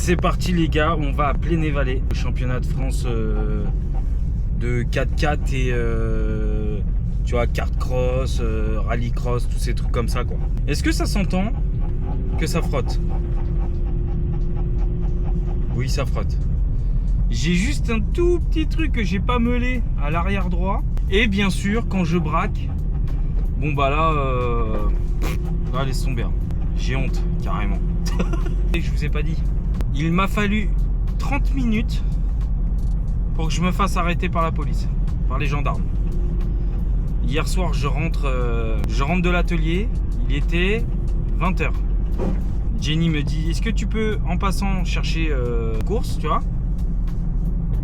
C'est parti les gars, on va à Plénez-Vallée, le championnat de France de 4x4 et tu vois, kart cross, rally cross, tous ces trucs comme ça quoi. Est-ce que ça s'entend que ça frotte? Oui, ça frotte. J'ai juste un tout petit truc que j'ai pas meulé à l'arrière droit. Et bien sûr, quand je braque, bon bah là laisse tomber. J'ai honte, carrément. Et je vous ai pas dit. Il m'a fallu 30 minutes pour que je me fasse arrêter par la police, par les gendarmes. Hier soir, je rentre de l'atelier. Il était 20h. Jenny me dit, est-ce que tu peux, en passant, chercher course, tu vois?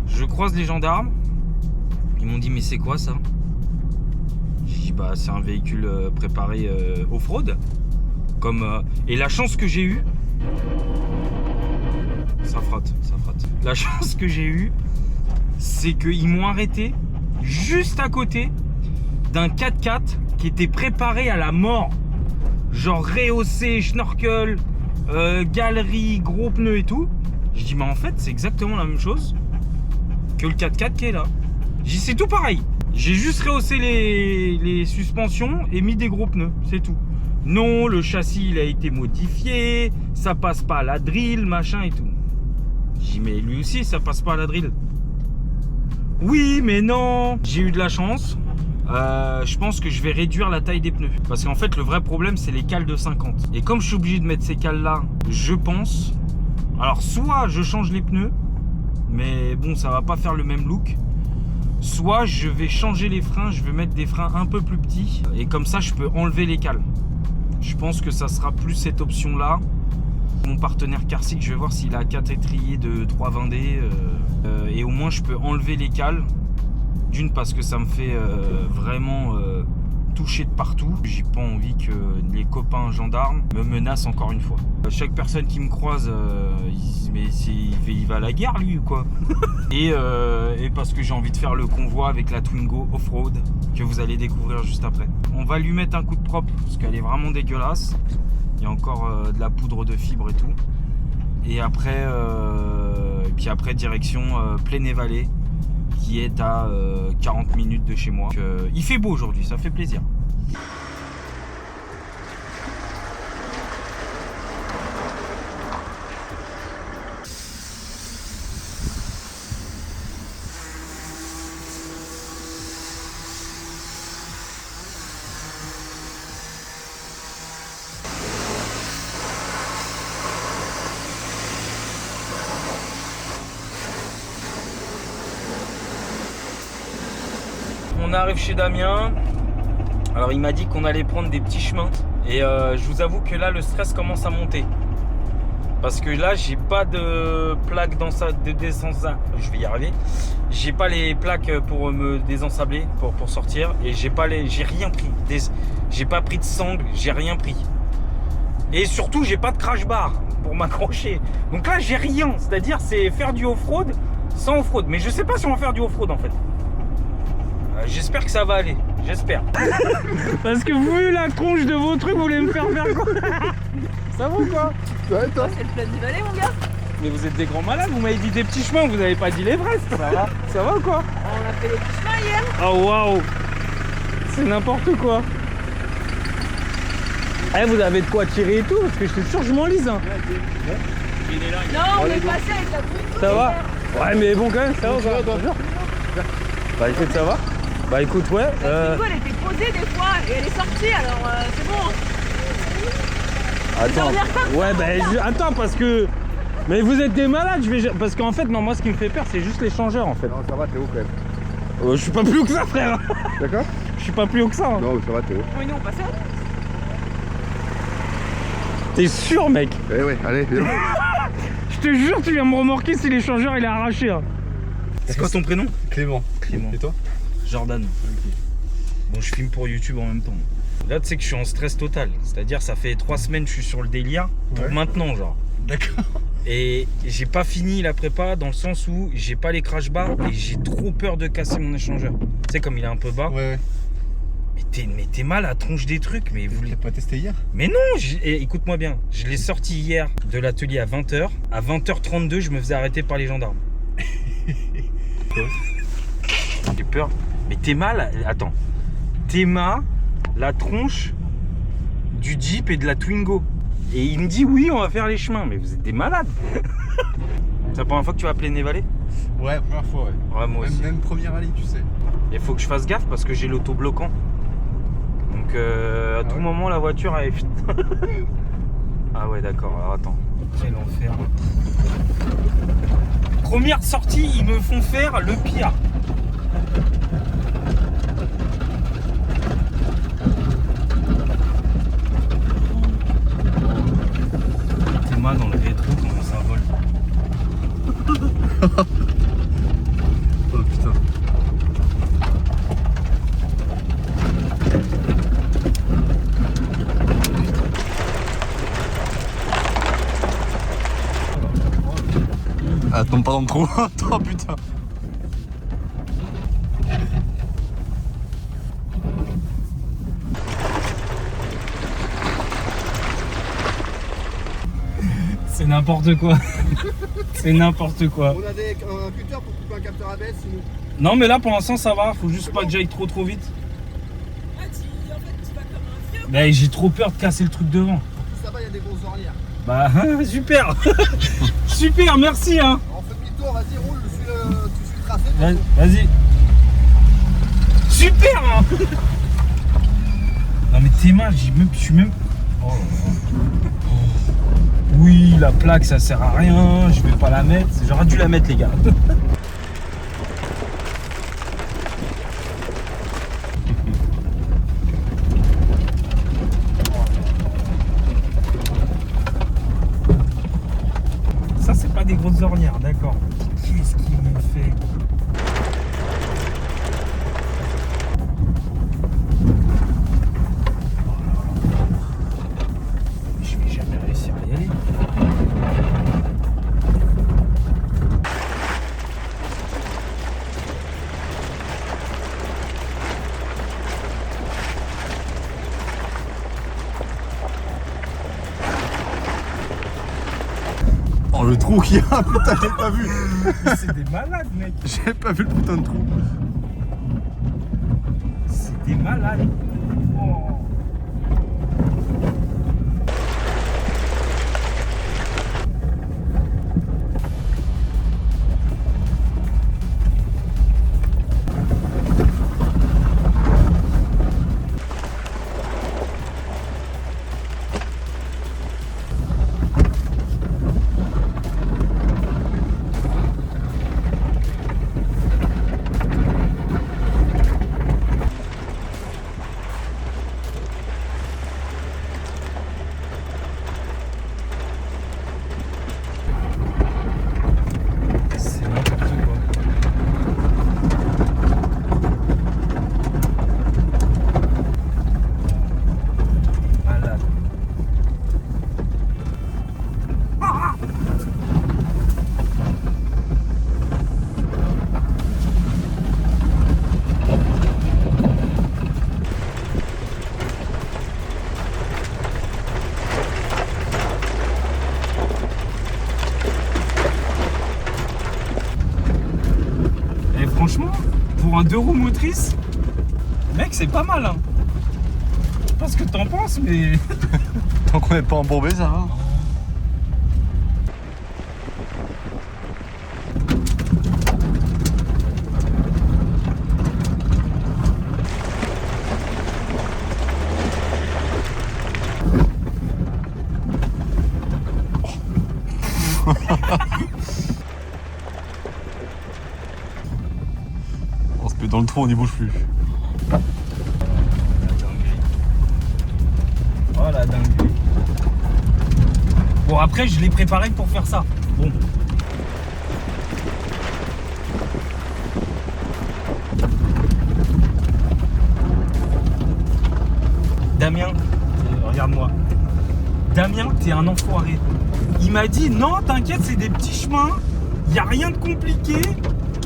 Je croise les gendarmes. Ils m'ont dit, mais c'est quoi ça? J'ai dit, bah c'est un véhicule préparé off-road. Et la chance que j'ai eue, ça frotte. La chance que j'ai eue, c'est qu'ils m'ont arrêté juste à côté d'un 4x4 qui était préparé à la mort. Genre rehaussé, schnorkel, galerie, gros pneus et tout. J'ai dit, mais en fait, c'est exactement la même chose que le 4x4 qui est là. J'ai dit, c'est tout pareil. J'ai juste rehaussé les suspensions et mis des gros pneus, c'est tout. Non, le châssis il a été modifié, ça passe pas à la drill, machin et tout. J'ai dit, mais lui aussi, ça passe pas à la drill. Oui, mais non. J'ai eu de la chance. Je pense que je vais réduire la taille des pneus. Parce qu'en fait, le vrai problème, c'est les cales de 50. Et comme je suis obligé de mettre ces cales-là, je pense... Alors, soit je change les pneus, mais bon, ça va pas faire le même look. Soit je vais changer les freins, je vais mettre des freins un peu plus petits. Et comme ça, je peux enlever les cales. Je pense que ça sera plus cette option-là. Mon partenaire Carsick, je vais voir s'il a 4 étriers de 320D. Et au moins, je peux enlever les cales. D'une, parce que ça me fait vraiment toucher de partout. J'ai pas envie que les copains gendarmes me menacent encore une fois. Chaque personne qui me croise, ils disent, mais il va à la guerre lui ou quoi? et parce que j'ai envie de faire le convoi avec la Twingo off-road que vous allez découvrir juste après. On va lui mettre un coup de propre parce qu'elle est vraiment dégueulasse. Il y a encore de la poudre de fibre et tout. Et après, direction Plénez-Vallée, qui est à 40 minutes de chez moi. Donc, il fait beau aujourd'hui, ça fait plaisir. On arrive chez Damien. Alors il m'a dit qu'on allait prendre des petits chemins. Et je vous avoue que là le stress commence à monter. Parce que là j'ai pas de plaque de désensable. Je vais y arriver. J'ai pas les plaques pour me désensabler, pour sortir. Et j'ai rien pris. J'ai pas pris de sangle, j'ai rien pris. Et surtout j'ai pas de crash bar pour m'accrocher. Donc là j'ai rien. C'est-à-dire c'est faire du off-road sans off-road. Mais je sais pas si on va faire du off-road en fait. J'espère que ça va aller, j'espère. Parce que vous, vu la tronche de vos trucs, vous voulez me faire quoi? Ça va ou quoi? Ouais, toi? C'est le Plénez-Vallée mon gars. Mais vous êtes des grands malades, vous m'avez dit des petits chemins, vous avez pas dit l'Everest. Ça va ou quoi? On a fait les petits chemins hier. Oh waouh! C'est n'importe quoi. Eh, vous avez de quoi tirer et tout, parce que je suis sûr que je m'enlise. Hein. Non, on est passé avec la Twingo. Ça va? Ouais, mais bon quand même, ça va ou quoi? Bah écoute, ça va? Bah écoute, ouais. La Twingo elle était posée des fois et elle est sortie, alors c'est bon. Attends. Ouais, bah attends, parce que. Mais vous êtes des malades, parce qu'en fait, non, moi ce qui me fait peur, c'est juste l'échangeur en fait. Non, ça va, t'es haut quand même. Je suis pas plus haut que ça, frère. D'accord? Je suis pas plus haut que ça. Hein. Non, ça va, t'es haut. Oui, nous on passait. T'es sûr, mec? Eh ouais, allez, viens. Je te jure, tu viens me remorquer si l'échangeur il est arraché. Hein. C'est quoi ton prénom? Clément. Clément. Et toi? Jordan. Okay. Bon, je filme pour YouTube en même temps. Là, tu sais que je suis en stress total. C'est-à-dire, ça fait 3 semaines que je suis sur le délire. Pour maintenant, genre. D'accord. Et j'ai pas fini la prépa dans le sens où j'ai pas les crash bars et j'ai trop peur de casser mon échangeur. Tu sais, comme il est un peu bas. Ouais. Mais Mais t'es mal à tronche des trucs, mais vous T'as pas testé hier? Mais non, écoute-moi bien, je l'ai sorti hier de l'atelier à 20h. À 20h32, je me faisais arrêter par les gendarmes. J'ai peur. Mais t'es mal, attends. T'es mal la tronche du Jeep et de la Twingo. Et il me dit oui, on va faire les chemins. Mais vous êtes des malades. C'est la première fois que tu vas appeler Névalé? Ouais, première fois, ouais. Ouais, moi aussi. Même première rallye, tu sais. Il faut que je fasse gaffe parce que j'ai l'auto-bloquant. Donc à tout moment la voiture elle... Ah ouais d'accord, alors attends. Quel enfer. Première sortie, ils me font faire le pire. Thomas dans le rétro, comment ça vole. Oh putain. Ah, tombe pas dans le trou. Oh putain. C'est n'importe quoi. C'est n'importe quoi. On a un cutter pour couper un capteur ABS sinon. Non mais là pour l'instant ça va, faut juste pas que j'aille trop vite. Ah, en fait, tu vas comme un vieux. Mais j'ai trop peur de casser le truc devant. Ça va, il y a des grosses ornières. Bah super. Super, merci hein. On fait demi-tour, vas-y, roule, tu suis le tracé. Vas-y. Super hein. Non mais tes mains, je suis même... Oh. Oui, la plaque ça sert à rien, je vais pas la mettre. J'aurais dû la mettre les gars. Ça c'est pas des grosses ornières, d'accord. Qu'est-ce qu'ils m'ont fait? Je vais jamais réussir à y aller. Oh le trou qu'il y a, putain, j'ai pas vu. C'est des malades mec. J'ai pas vu le putain de trou. C'est des malades. Oh. C'est n'importe quoi. Malade. Et franchement, pour un 2 roues motrices, mec, c'est pas mal. Hein. Je sais pas ce que t'en penses, mais. Tant qu'on n'est pas embourbé, ça va. On se met dans le trou, on n'y bouge plus. Oh la dinguerie. Bon, après, je l'ai préparé pour faire ça. Bon. Damien, regarde-moi. Damien, t'es un enfoiré. Il m'a dit non, t'inquiète, c'est des petits chemins. Y a rien de compliqué.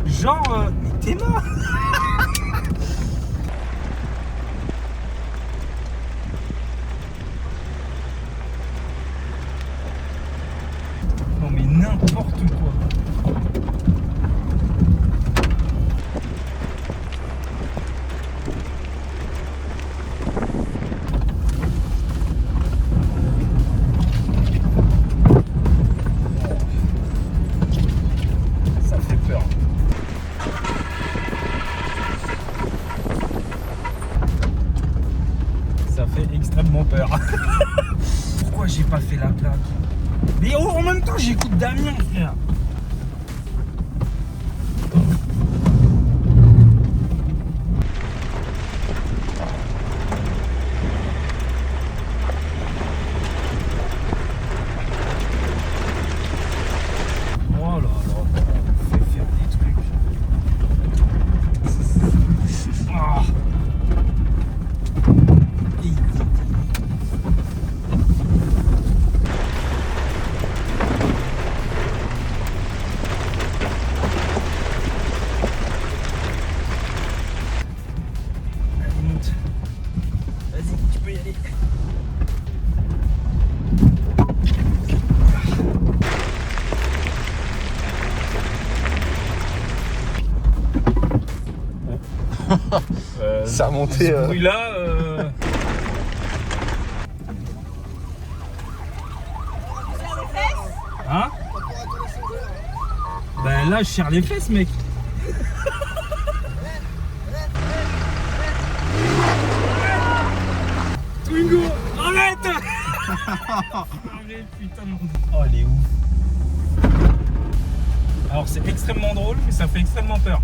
Genre, mais t'es mort. n'importe quoi. Ça fait peur. Ça fait extrêmement peur. Pourquoi j'ai pas fait la plaque? Mais en même temps j'écoute Damien, frère. Oh là là, on fait faire des trucs. Ah. Vas-y, tu peux y aller. Ça a monté. Ce bruit-là, hein? Ben là, je serre les fesses, mec. Twingo, arrête! Arrête, putain. Oh, elle est ouf. Alors, c'est extrêmement drôle, mais ça fait extrêmement peur.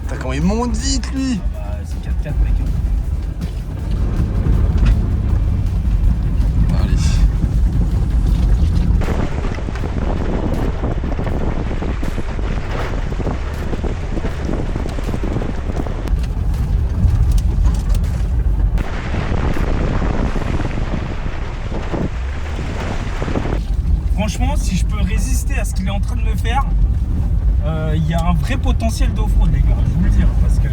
Putain, comment il monte vite lui! Bah, c'est 4x4, mec. Allez. Franchement, si je peux résister à ce qu'il est en train de me faire, il y a un vrai potentiel d'off-road, les gars, je vous le dis, parce que...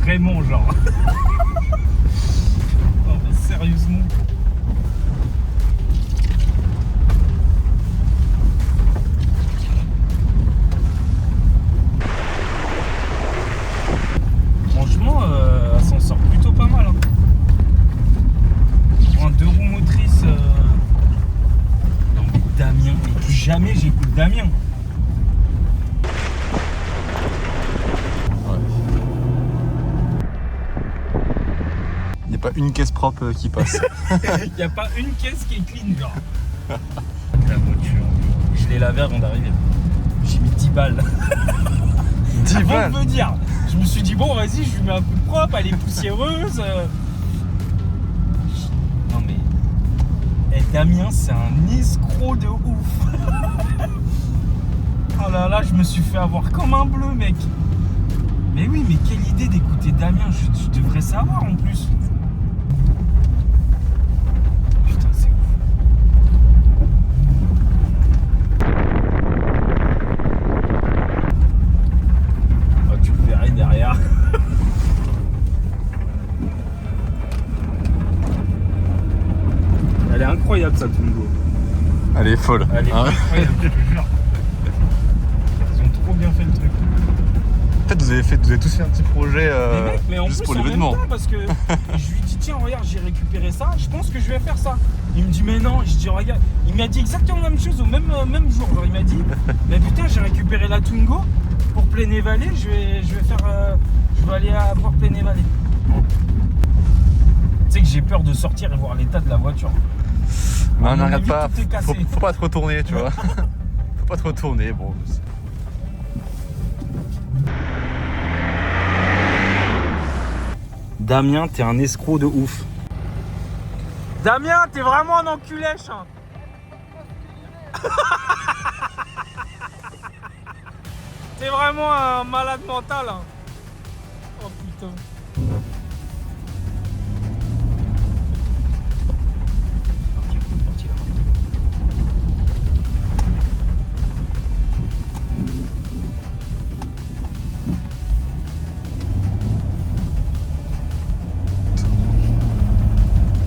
Vraiment, genre. Non, mais sérieusement. Franchement, elle s'en sort plutôt pas mal. Hein. Pour un 2 roues motrices. Non, mais Damien, et plus jamais j'écoute Damien. Il n'y a pas une caisse propre qui passe. Il n'y a pas une caisse qui est clean, genre. La voiture. Je l'ai lavé avant d'arriver. J'ai mis 10 balles. 10 Avant balles. de me dire. Je me suis dit, bon, vas-y, je lui mets un coup de propre, elle est poussiéreuse. Non, mais. Eh, Damien, c'est un escroc de ouf. Oh là là, je me suis fait avoir comme un bleu, mec. Mais oui, mais quelle idée d'écouter Damien. Je devrais savoir en plus. Putain, c'est ouf. Oh, tu le verrais derrière. Elle est incroyable, sa Twingo. Elle est folle. Elle est Hein. incroyable, je te jure. Ils ont trop bien fait le truc. En fait, vous avez tous fait un petit projet Mais mec, mais en juste plus, pour en même l'événement. temps, parce que je lui dis, tiens, regarde, j'ai récupéré ça, je pense que je vais faire ça. Il me dit, mais non, je dis, regarde, il m'a dit exactement la même chose au même jour. Genre, il m'a dit, mais putain, j'ai récupéré la Twingo pour Plaine-et-Vallée, je vais aller voir Plaine-et-Vallée. Tu sais que j'ai peur de sortir et voir l'état de la voiture. Non, À mon n'arrête avis, pas. tout est cassé. Faut pas te retourner, tu vois. Faut pas te retourner, bon. Damien, t'es un escroc de ouf. Damien, t'es vraiment un enculèche. Hein. T'es vraiment un malade mental. Hein. Oh putain. Parti là.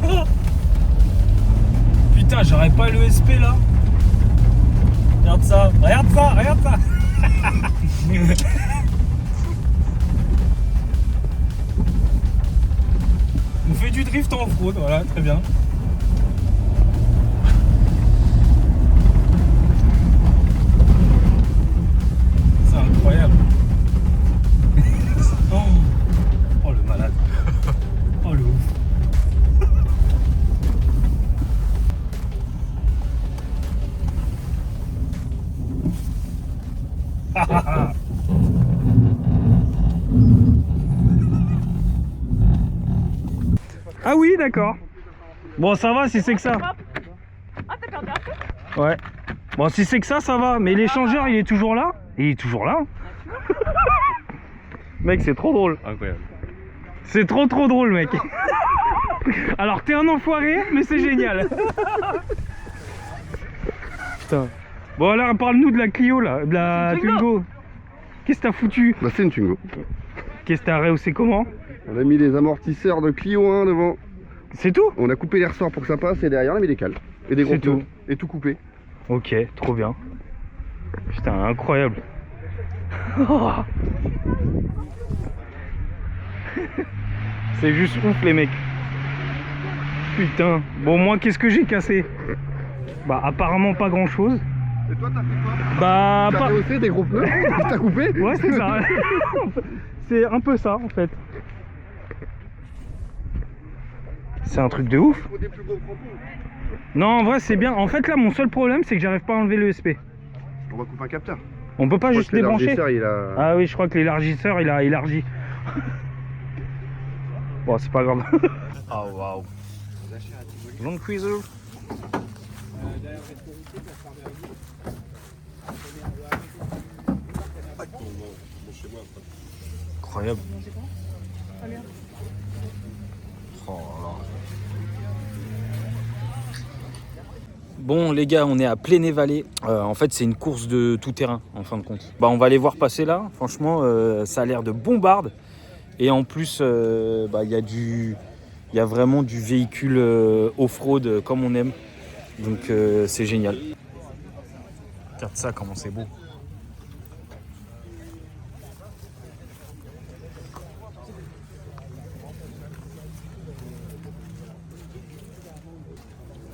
Oh putain, j'aurais pas le SP là. Regarde ça, regarde ça, regarde ça. On fait du drift en off-road, voilà, très bien. C'est incroyable. Oh. Oh le malade. Oh le ouf. Ah oui, d'accord. Bon, ça va si c'est que ça. Ah, t'as perdu un peu? Ouais. Bon, si c'est que ça va. Mais l'échangeur, il est toujours là. Il est toujours là. Mec, c'est trop drôle. Incroyable. C'est trop drôle, mec. Alors, t'es un enfoiré, mais c'est génial. Putain. Bon, alors, parle-nous de la Clio, là. De la Twingo. Qu'est-ce que t'as foutu? Bah c'est une Twingo. Qu'est-ce que t'as rehaussé comment? On a mis les amortisseurs de Clio 1 devant. C'est tout? On a coupé les ressorts pour que ça passe et derrière on a mis des cales. Et des gros C'est tout. pneus. Et tout coupé. Ok, trop bien. Putain, incroyable. Oh. C'est juste ouf les mecs. Putain. Bon, moi qu'est-ce que j'ai cassé? Bah apparemment pas grand chose. Et toi t'as fait quoi? Bah T'as pas... rehaussé des gros pneus? T'as coupé? Ouais c'est ça. C'est un peu ça en fait. C'est un truc de ouf. Faut des plus gros crampons. Non en vrai c'est bien. En fait là mon seul problème c'est que j'arrive pas à enlever le SP. On va couper un capteur. On peut pas Je juste crois que débrancher. l'élargisseur, il a... Ah oui je crois que l'élargisseur il a élargi. Bon c'est pas grave. Oh waouh. Long cruiser. Incroyable. Oh là là. Bon les gars, on est à Pléné-Vallée. En fait c'est une course de tout terrain en fin de compte. Bah on va aller voir passer là. Franchement ça a l'air de bombarde. Et en plus bah, il y a vraiment du véhicule off-road comme on aime. Donc c'est génial. Regarde ça comment c'est beau.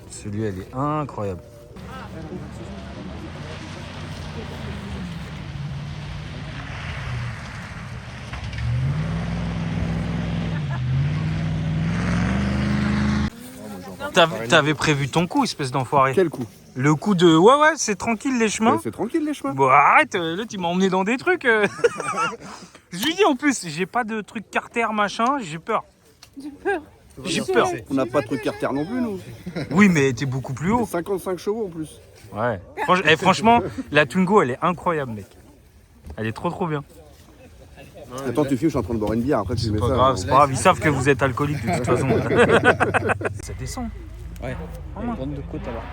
Celui-là, elle est incroyable. T'avais prévu ton coup, espèce d'enfoiré. Quel coup? Le coup de... Ouais, c'est tranquille les chemins. C'est tranquille les chemins. Bon, arrête, là, tu m'as emmené dans des trucs. Je lui dis en plus, j'ai pas de truc carter, machin, j'ai peur. J'ai peur. On n'a pas de truc carter non plus nous. Oui, mais t'es beaucoup plus haut. 55 chevaux en plus. Ouais. Franchement, la Twingo, elle est incroyable, mec. Elle est trop bien. Attends, tu filmes, je suis en train de boire une bière. Après, tu mets Pas ça. grave, c'est pas grave. Ils savent que vous êtes alcoolique de toute façon. Ça descend. Ouais, Vraiment. bande de côte alors.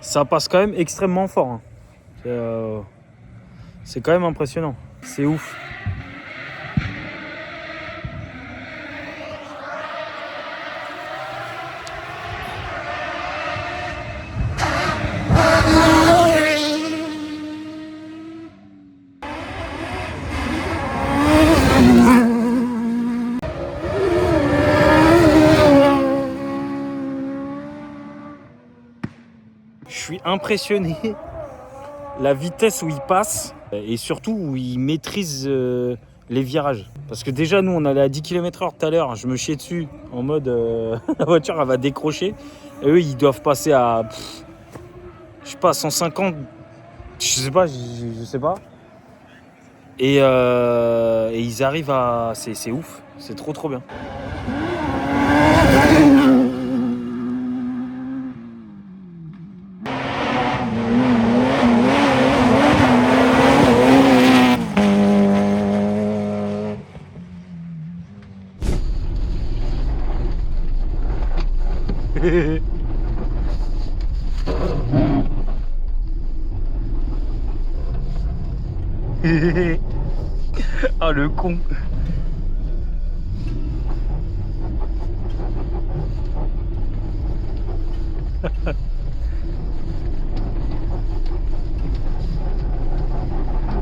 Ça passe quand même extrêmement fort. Hein. C'est quand même impressionnant. C'est ouf. Je suis impressionné la vitesse où il passe et surtout où il maîtrise les virages. Parce que déjà nous on allait à 10 km/h tout à l'heure, je me chiais dessus en mode la voiture elle va décrocher et eux ils doivent passer à je sais pas 150, je sais pas, je sais pas. Et ils arrivent à... C'est ouf, c'est trop bien. Ah le con.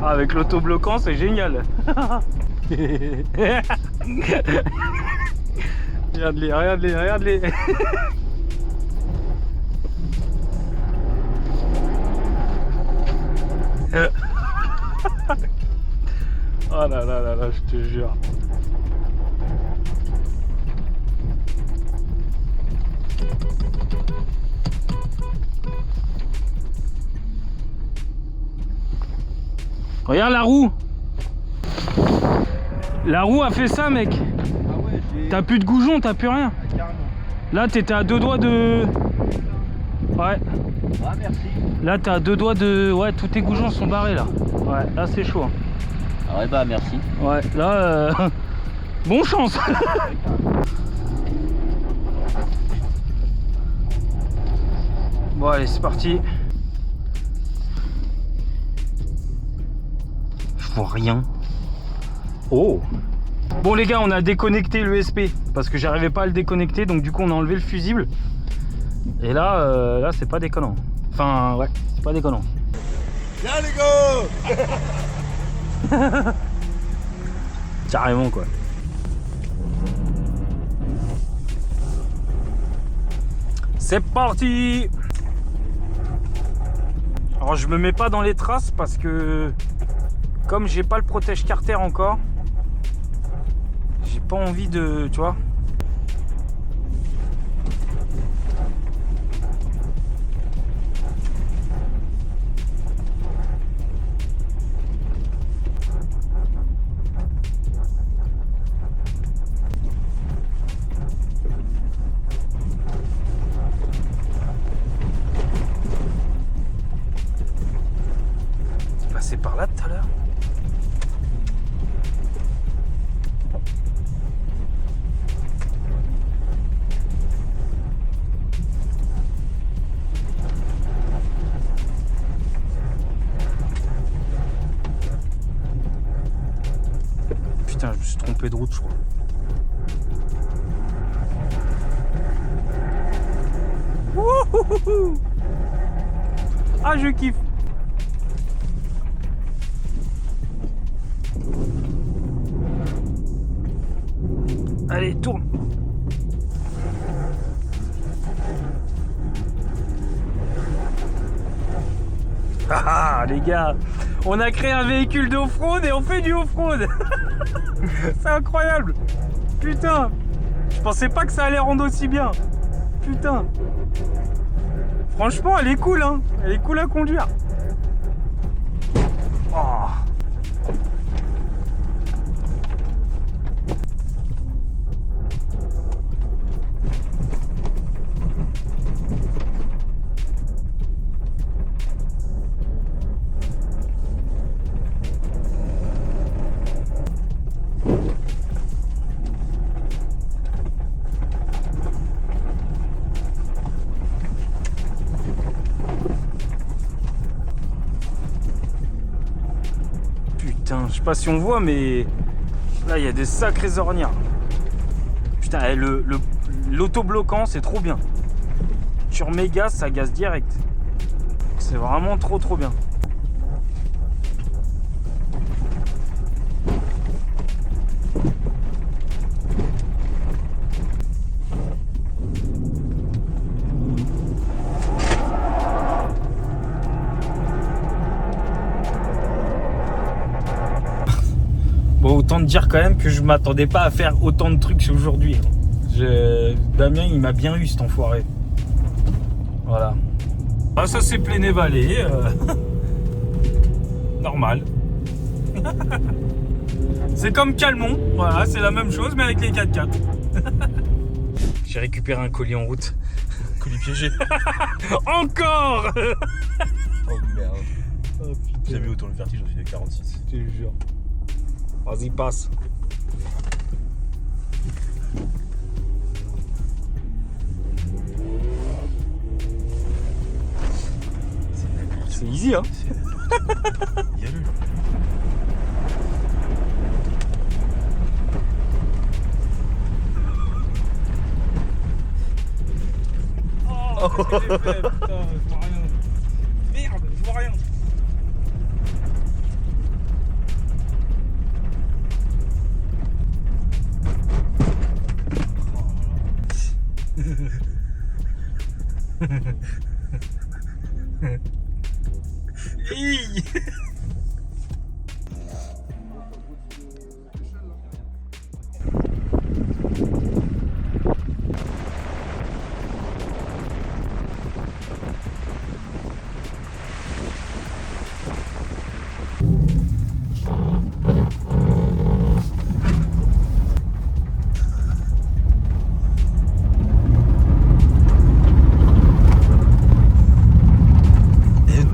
Ah, avec l'autobloquant c'est génial. Regarde-les, regarde-les, regarde-les. Oh là là là là, je te jure. Regarde la roue. La roue a fait ça, mec. Ah ouais, T'as plus de goujon, t'as plus rien. carrément. Là, t'étais à 2 doigts de... Ouais. Ah, merci. Là, t'es à 2 doigts de... Ouais, tous tes goujons sont barrés, là. Ouais, là, c'est chaud. Hein. Ah ouais, bah merci. Ouais, là... Bon chance. Bon, allez, c'est parti. Je vois rien. Oh. Bon les gars, on a déconnecté l'ESP parce que j'arrivais pas à le déconnecter, donc du coup on a enlevé le fusible. Et là, là c'est pas déconnant. Enfin ouais, c'est pas déconnant. Viens les gars. Carrément quoi. C'est parti. Alors je me mets pas dans les traces parce que comme j'ai pas le protège carter encore, j'ai pas envie de, tu vois. C'est passé par là tout à l'heure. Putain, je me suis trompé de route, je crois. Wouhouhou. Ah, je kiffe. Allez, tourne. Ah, les gars, on a créé un véhicule d'off-road et on fait du off-road. C'est incroyable. Putain, je pensais pas que ça allait rendre aussi bien. Putain. Franchement, elle est cool, hein. Elle est cool à conduire. Oh. Je sais pas si on voit, mais là, il y a des sacrées ornières. Putain, l'autobloquant, c'est trop bien. Tu remets gaz, ça gaz direct. C'est vraiment trop bien. Bon, autant te dire quand même que je m'attendais pas à faire autant de trucs aujourd'hui. Damien, il m'a bien eu cet enfoiré. Voilà. Ah, ça c'est Pléné-Vallée. Normal. C'est comme Calmont. Voilà, c'est la même chose mais avec les 4x4. J'ai récupéré un colis en route. Colis piégé. Encore. Oh merde. Oh, J'ai jamais eu autant le vertige, j'en suis à 46. Je te jure. Vas-y, passe. C'est easy, hein. Il y a le. Oh, qu'est-ce que j'ai fait, putain, je vois rien. Merde, je vois rien. Hi.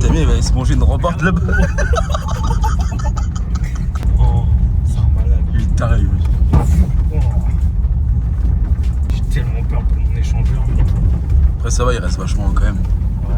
Damien il va aller se manger une rambarde là-bas. Oh, c'est un malade. Il est taré, lui. Oh. J'ai tellement peur pour mon échangeur. Après ça va, il reste vachement haut quand même. Ouais.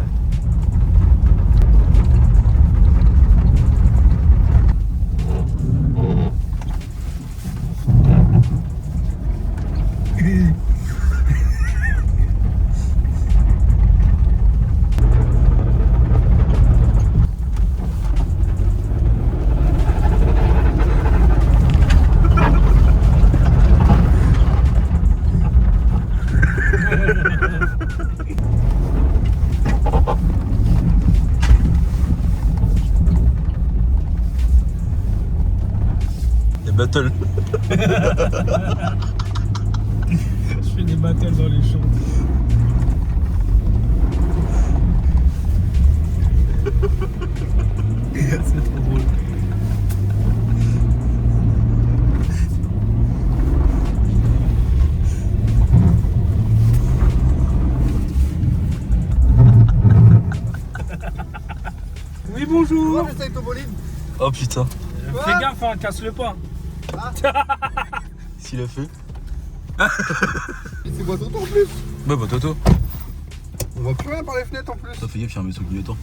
Les battles. Je fais des battles dans les champs. C'est trop drôle. Oui, bonjour. J'essaye ton bolide. Oh putain. Fais gaffe, hein, casse-le pas. S'il a fait. C'est moi Toto en plus. Bah Toto. On voit plus rien par les fenêtres en plus. T'as fait gaffe, il y a un truc clignotant.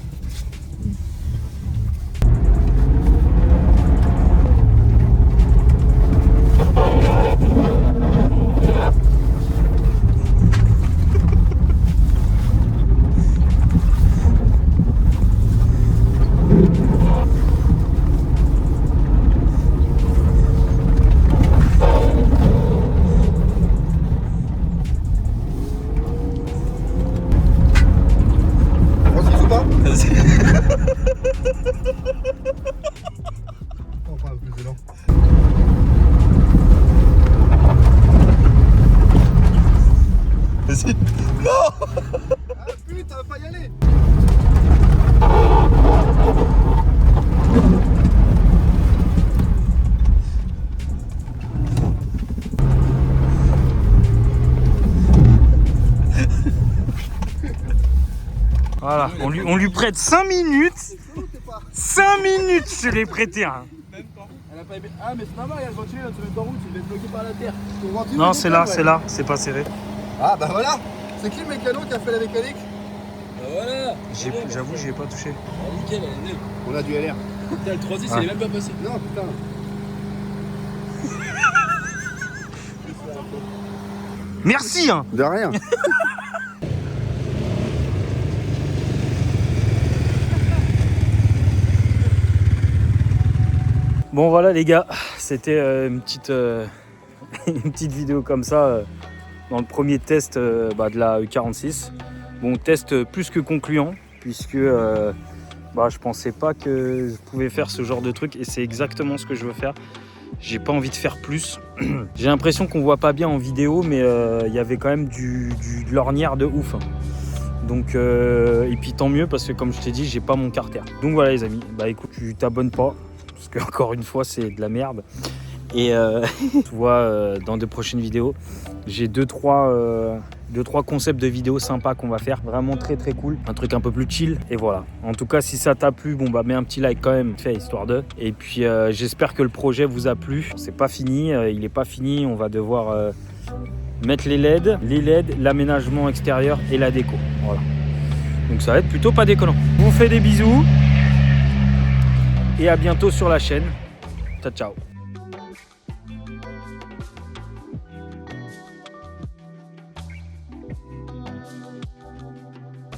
Francis ou pas? Vas-y. On parle plus d'élan. Vas-y. Ah putain, va pas y aller. Voilà, on lui prête 5 minutes. 5 minutes, je l'ai prêté. Hein. Elle a pas aimé. Ah, mais c'est normal, il y a le voiture, elle se met en route, il est bloqué par la terre. Non, c'est là, c'est pas serré. Ah bah voilà. C'est qui le mécano qui a fait la mécanique? Bah voilà. J'avoue, j'y ai pas touché. Ah, nickel, elle est neuve. On a du LR. Putain, le 310, Ouais. il est même pas passé. Non putain. Merci hein. De rien. Bon voilà les gars, c'était une petite vidéo comme ça dans le premier test de la E46. Bon, test plus que concluant puisque je pensais pas que je pouvais faire ce genre de truc et c'est exactement ce que je veux faire. J'ai pas envie de faire plus. J'ai l'impression qu'on voit pas bien en vidéo, mais il y avait quand même de l'ornière de ouf. Donc et puis tant mieux parce que comme je t'ai dit, j'ai pas mon carter. Donc voilà les amis, écoute, tu t'abonnes pas parce que encore une fois c'est de la merde. Et tu vois dans de prochaines vidéos, j'ai 2-3 concepts de vidéos sympas qu'on va faire, vraiment très très cool, un truc un peu plus chill. Et voilà, en tout cas si ça t'a plu, mets un petit like quand même, fait histoire de. Et puis j'espère que le projet vous a plu. C'est pas fini, il est pas fini, on va devoir mettre les LED, l'aménagement extérieur et la déco. Voilà, donc ça va être plutôt pas déconnant. Je vous fais des bisous et à bientôt sur la chaîne. Ciao ciao.